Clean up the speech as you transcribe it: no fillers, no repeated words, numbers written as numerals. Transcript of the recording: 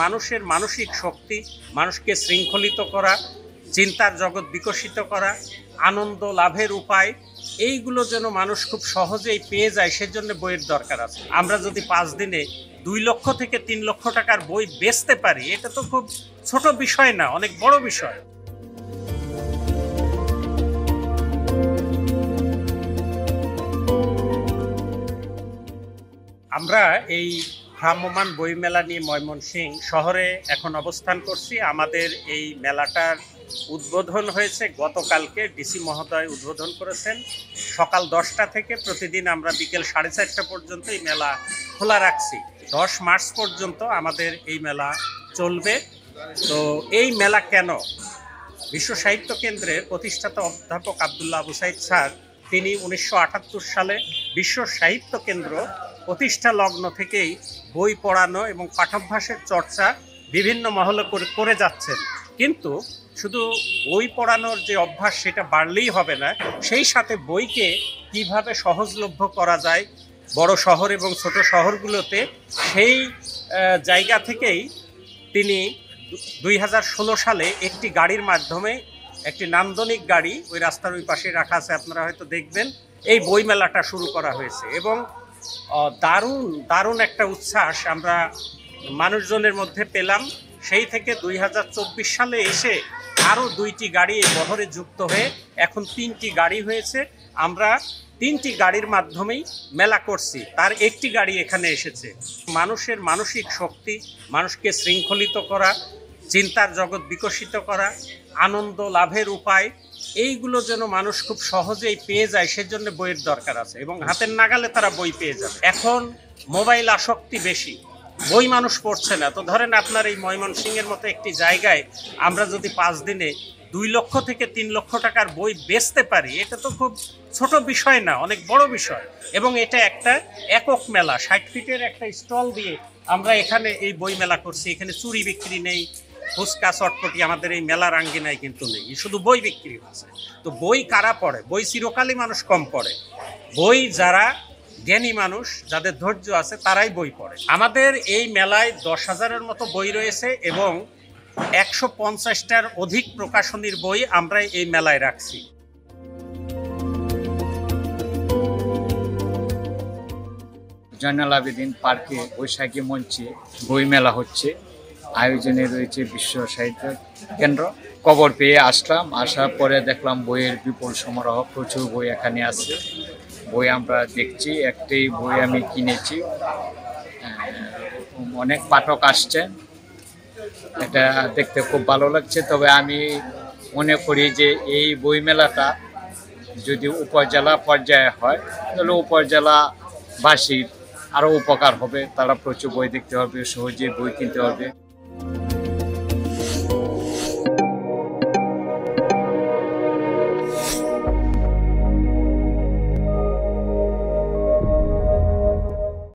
মানুষের মানসিক শক্তি, মানুষকে শৃঙ্খলিত করা, চিন্তার জগৎ বিকশিত করা, আনন্দ লাভের উপায়, এইগুলো যেন মানুষ খুব সহজেই পেয়ে যায়, সেজন্য বইয়ের দরকার আছে। আমরা যদি 5 দিনে 2 লক্ষ থেকে 3 লক্ষ টাকার বই বেচতে পারি, এটা তো খুব ছোট বিষয় না, অনেক বড় বিষয়। আমরা এই ভ্রাম্যমাণ বইমেলা নিয়ে ময়মনসিংহ শহরে এখন অবস্থান করছি। আমাদের এই মেলাটার উদ্বোধন হয়েছে গতকালকে, ডিসি মহোদয় উদ্বোধন করেছেন। সকাল 10টা থেকে প্রতিদিন আমরা বিকেল 4:30 পর্যন্ত এই মেলা খোলা রাখছি। 10 মার্চ পর্যন্ত আমাদের এই মেলা চলবে। তো এই মেলা কেন? বিশ্ব সাহিত্য কেন্দ্রের প্রতিষ্ঠাতা অধ্যাপক আব্দুল্লাহ আবু সাইদ স্যার, তিনি 1978 সালে বিশ্ব সাহিত্য কেন্দ্র প্রতিষ্ঠা লগ্ন থেকেই বই পড়ানো এবং পাঠাভ্যাসের চর্চা বিভিন্ন মহলে করে যাচ্ছেন। কিন্তু শুধু বই পড়ানোর যে অভ্যাস, সেটা বাড়লেই হবে না, সেই সাথে বইকে কিভাবে সহজলভ্য করা যায় বড় শহর এবং ছোট শহরগুলোতে, সেই জায়গা থেকেই তিনি 2016 সালে একটি গাড়ির মাধ্যমে, একটি নান্দনিক গাড়ি ওই রাস্তার ওই পাশে রাখা আছে, আপনারা হয়তো দেখবেন, এই বইমেলাটা শুরু করা হয়েছে। এবং দারুণ একটা উচ্ছ্বাস আমরা মানুষজনের মধ্যে পেলাম। সেই থেকে 2024 সালে এসে আরও 2টি গাড়ি এই বহরে যুক্ত হয়ে এখন 3টি গাড়ি হয়েছে। আমরা 3টি গাড়ির মাধ্যমেই মেলা করছি, তার একটি গাড়ি এখানে এসেছে। মানুষের মানসিক শক্তি, মানুষকে শৃঙ্খলিত করা, চিন্তার জগৎ বিকশিত করা, আনন্দ লাভের উপায়, এইগুলো যেন মানুষ খুব সহজেই পেয়ে যায়, সেজন্য বইয়ের দরকার আছে এবং হাতের নাগালে তারা বই পেয়ে যাবে। এখন মোবাইল আসক্তি বেশি, বই মানুষ পড়ছে না। তো ধরেন আপনার এই ময়মনসিংহের মতো একটি জায়গায় আমরা যদি 5 দিনে 2 লক্ষ থেকে 3 লক্ষ টাকার বই বেচতে পারি, এটা তো খুব ছোট বিষয় না, অনেক বড় বিষয়। এবং এটা একটা একক মেলা, 60 ফিটের একটা স্টল দিয়ে আমরা এখানে এই বই মেলা করছি। এখানে চুরি বিক্রি নেই, ফুচকা চটপটি আমাদের এই মেলার আঙ্গিনায় কিন্তু নেই, শুধু বই বিক্রি হচ্ছে। তো বই কারা পড়ে? বই চিরকালই মানুষ কম পড়ে। বই যারা জ্ঞানী মানুষ, যাদের ধৈর্য আছে, তারাই বই পড়ে। আমাদের এই মেলায় 10,000-এর মতো বই রয়েছে এবং 150টার অধিক প্রকাশনীর বই আমরা এই মেলায় রাখছি। জয়নাল আবেদিন পার্কে বৈশাখী মঞ্চে বই মেলা হচ্ছে, আয়োজনে রয়েছে বিশ্ব সাহিত্য কেন্দ্র। খবর পেয়ে আসলাম, আসার পরে দেখলাম বইয়ের বিপুল সমারোহ, প্রচুর বই এখানে আছে। বই আমরা দেখছি, একটাই বই আমি কিনেছি। অনেক পাঠক আসছেন, এটা দেখতে খুব ভালো লাগছে। তবে আমি মনে করি যে এই বই মেলাটা যদি উপজেলা পর্যায়ে হয়, তাহলে উপজেলাবাসীর আরও উপকার হবে। তারা প্রচুর বই দেখতে হবে, সহজে বই কিনতে হবে।